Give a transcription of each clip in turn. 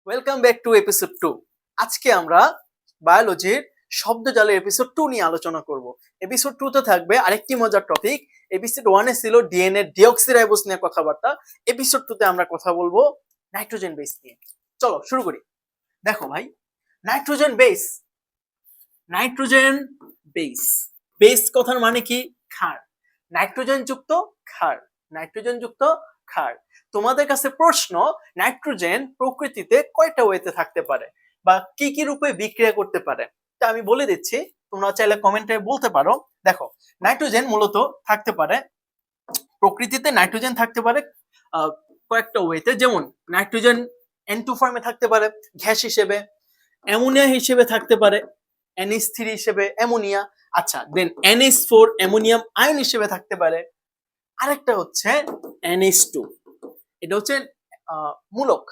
Welcome back to episode 2। আজকে আমরা বায়োলজির শব্দজালের episode 2 নিয়ে আলোচনা করব। এপিসোড 2 তে থাকবে আরেকটি মজার টপিক। এপিসোড 1 এ ছিল ডিএনএ ডিঅক্সিরাইবোজ নিয়ে কথাবার্তা। এপিসোড 2 তে আমরা কথা বলবো নাইট্রোজেন বেস নিয়ে। চলো শুরু করি। দেখো ভাই, nitrogen base. Nitrogen base, base কথার মানে কি? ক্ষার। নাইট্রোজেন যুক্ত ক্ষার, নাইট্রোজেন যুক্ত ক্ষার। তোমাদের কাছে প্রশ্ন, নাইট্রোজেন প্রকৃতিতে কয়টা ওয়েতে থাকতে পারে বা কি কি রূপে বিক্রিয়া করতে পারে? তা আমি বলে দিচ্ছি, তোমরা চাইলে কমেন্টে বলতে পারো। দেখো, নাইট্রোজেন মূলত থাকতে পারে, প্রকৃতিতে নাইট্রোজেন থাকতে পারে কয়েকটা ওয়েতে। যেমন নাইট্রোজেন N2 ফর্মে থাকতে পারে গ্যাস হিসেবে, অ্যামোনিয়া হিসেবে থাকতে পারে NH3 হিসেবে অ্যামোনিয়া। আচ্ছা, দেন NH4 অ্যামোনিয়াম আয়ন হিসেবে থাকতে পারে। আরেকটা হচ্ছে NH2, এটা হচ্ছে মূলক,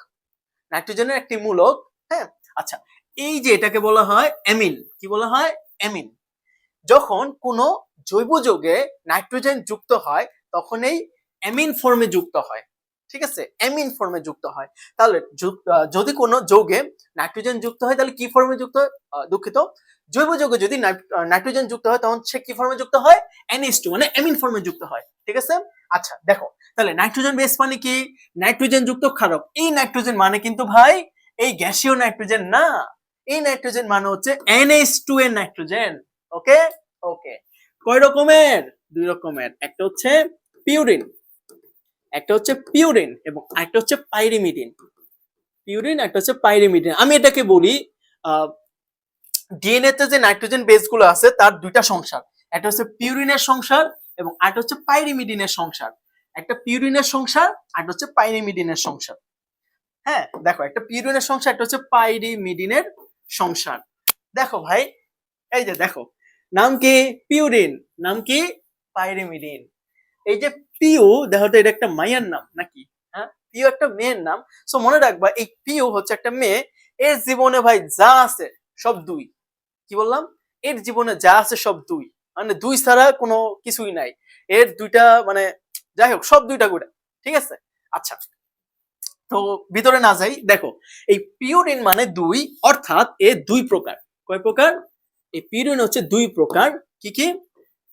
নাইট্রোজেনের একটি মূলক। হ্যাঁ, আচ্ছা, এই যে এটাকে বলা হয় অ্যামিন। কি বলা হয়? অ্যামিন। যখন কোনো জৈব যৌগে নাইট্রোজেন যুক্ত হয় তখন এই অ্যামিন ফর্মে যুক্ত হয়। ঠিক আছে, অ্যামিন ফর্মে যুক্ত হয়। তাহলে যদি কোনো যৌগে নাইট্রোজেন যুক্ত হয় তাহলে কি ফর্মে যুক্ত হয়? দুঃখিত, জৈব যৌগে যদি নাইট্রোজেন যুক্ত হয় তখন সে কি ফর্মে যুক্ত হয়? NH2 মানে অ্যামিন ফর্মে যুক্ত হয়। ঠিক আছে, আচ্ছা দেখো, তাহলে নাইট্রোজেন বেস মানে কি? নাইট্রোজেন যুক্ত ক্ষারক। এই নাইট্রোজেন মানে কিন্তু ভাই এই গ্যাসীয় নাইট্রোজেন না, এই নাইট্রোজেন মানে হচ্ছে NH2 এর নাইট্রোজেন। ওকে ওকে, কয় রকমের? দুই রকমের। একটা হচ্ছে পিউরিন, একটা হচ্ছে পিউরিন এবং একটা হচ্ছে পাইরিমিডিন। পিউরিন, একটা হচ্ছে পাইরিমিডিন। আমি এটাকে বলি ডিএনএ তে যে নাইট্রোজেন বেস গুলো আছে তার দুইটা সংসার। একটা হচ্ছে পিউরিনের সংসার এবং আরেকটা হচ্ছে পাইরিমিডিনের সংসার। একটা পিউরিনের সংসার আর একটা হচ্ছে পাইরিমিডিনের সংসার। হ্যাঁ দেখো, একটা পিউরিনের সংসার, একটা হচ্ছে পাইরিমিডিনের সংসার। দেখো ভাই, এই যে দেখো, নাম কি? পিউরিন। নাম কি? পাইরিমিডিন। এই যে পিউ, দেখো তো এটা একটা মায়ের নাম নাকি? হ্যাঁ, পিউ একটা মেয়ের নাম। সো মনে রাখবা, এই পিউ হচ্ছে একটা মেয়ে। এর জীবনে ভাই যা আছে সব দুই। কি বললাম? এর জীবনে যা আছে সব দুই, মানে দুই ছাড়া কোনো কিছুই নাই। এর দুইটা মানে, যাই হোক, সব দুইটা গুড়া। ঠিক আছে, আচ্ছা, তো ভিতরে না যাই। দেখো, এই পিউরিন মানে দুই, অর্থাৎ এ দুই প্রকার। কয় প্রকার? এই পিউরিন হচ্ছে দুই প্রকার। কি কি?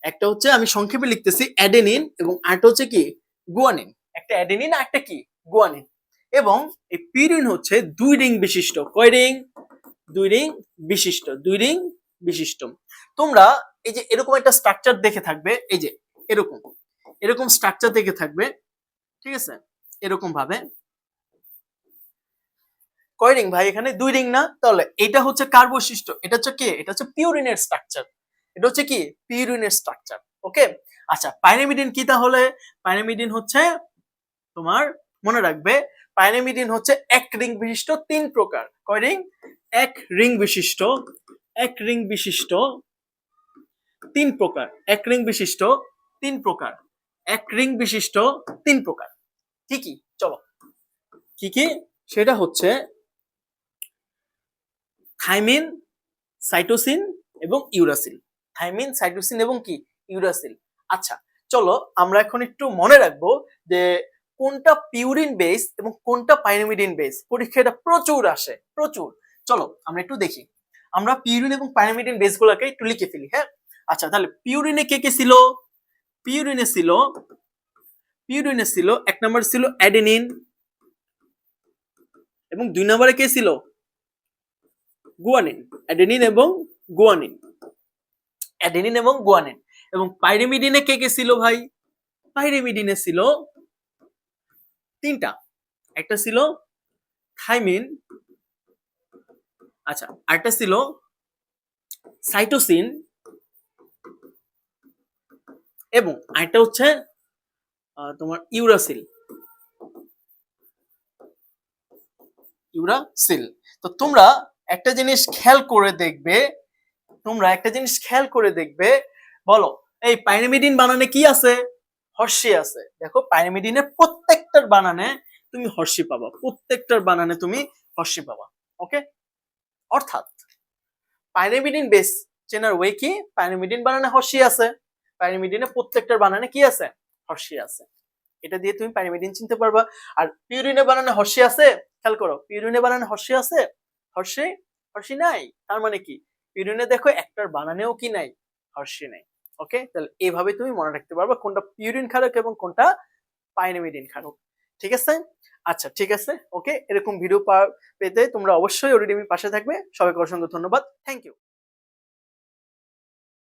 একটা হচ্ছে, আমি সংক্ষেপে লিখতেছি, অ্যাডেনিন এবং আরেকটা হচ্ছে কি? গুয়ানিন। একটা অ্যাডেনিন আর একটা কি? গুয়ানিন। এবং এই পিউরিন হচ্ছে দুই রিং বিশিষ্ট। কয় রিং? দুই রিং বিশিষ্ট, দুই রিং বিশিষ্ট। তোমরা এই যে এরকম একটা স্ট্রাকচার দেখে থাকবে, এই যে এরকম এরকম স্ট্রাকচার দেখে থাকবে। ঠিক আছে, এরকম ভাবে। কয় রিং ভাই? এখানে দুই রিং না? তাহলে এটা হচ্ছে কার বৈশিষ্ট্য? এটা হচ্ছে কি? এটা হচ্ছে পিউরিনের স্ট্রাকচার। এটা হচ্ছে কি? পিউরিনের স্ট্রাকচার। ওকে, আচ্ছা, পাইরিমিডিন কি তাহলে? পাইরিমিডিন হচ্ছে তোমার, মনে রাখবে, পাইরিমিডিন হচ্ছে এক রিং বিশিষ্ট তিন প্রকার। কয় রিং? এক রিং বিশিষ্ট, এক রিং বিশিষ্ট তিন প্রকার। এক রিং বিশিষ্ট তিন প্রকার, এক রিং বিশিষ্ট তিন প্রকার। কি কি? চলো, কি কি? সেটা হচ্ছে থাইমিন, সাইটোসিন এবং ইউরাসিল। থাইমিন, সাইটোসিন এবং কি? ইউরাসিল। আচ্ছা, চলো আমরা এখন একটু মনে রাখবো যে কোনটা পিউরিন বেস এবং কোনটা পাইরিমিডিন বেস। পরীক্ষা এটা প্রচুর আসে, প্রচুর। চলো আমরা একটু দেখি। আমরা পিউরিন এবং পাইরিমিডিন বেস গুলোকে একটু লিখে ফেলি। হ্যাঁ, আচ্ছা, তাহলে পিউরিনে কে কে ছিল? পিউরিনে ছিল, পিউরিনে ছিল এক নম্বর ছিল অ্যাডেনিন এবং দুই নম্বরে কে ছিল? গুয়ানিন। অ্যাডেনিন এবং গুয়ানিন, অ্যাডেনিন এবং গুয়ানিন। এবং পাইরিমিডিনে কে কে ছিল ভাই? পাইরিমিডিনে ছিল তিনটা। একটা ছিল থাইমিন, আচ্ছা, আরেকটা ছিল সাইটোসিন এবং আরেকটা হচ্ছে তোমার ইউরাসিল। ইউরাসিল। তো তোমরা একটা জিনিস খেয়াল করে দেখবে, তোমরা একটা জিনিস খেয়াল করে দেখবে, বলো এই পাইরিমিডিন বানানে কি আছে? হর্ষি আছে। দেখো, পাইরিমিডিনের প্রত্যেকটার বানানে তুমি হর্ষি পাবা, প্রত্যেকটার বানানে তুমি হর্ষি পাবা। ওকে, অর্থাৎ পাইরিমিডিন বেস চেনার ওয়ে কি? পাইরিমিডিন বানানে হর্ষি আছে, পাইরিমিডিনের প্রত্যেকটার বানানে কি আছে? হর্ষি আছে। এটা দিয়ে তুমি পাইরিমিডিন চিনতে পারবা। আর পিউরিনে বানানো হর্ষি আছে, খেয়াল করো, পিউরিনে বানানো হর্ষি আছে, হর্ষি হর্ষি নাই, তার মানে কি পিউরিনে দেখো একটার বানানেও কি নাই, হর্ষি নাই। ওকে, তাহলে এইভাবে তুমি মনে রাখতে পারবা কোনটা পিউরিন ক্ষারক এবং কোনটা পাইরিমিডিন ক্ষারক। ঠিক আছে? আচ্ছা ঠিক আছে, ওকে, এরকম ভিডিও পেতে তোমরা অবশ্যই ওরিডিমির পাশে থাকবে। সবাইকে অসংখ্য ধন্যবাদ, থ্যাংক ইউ।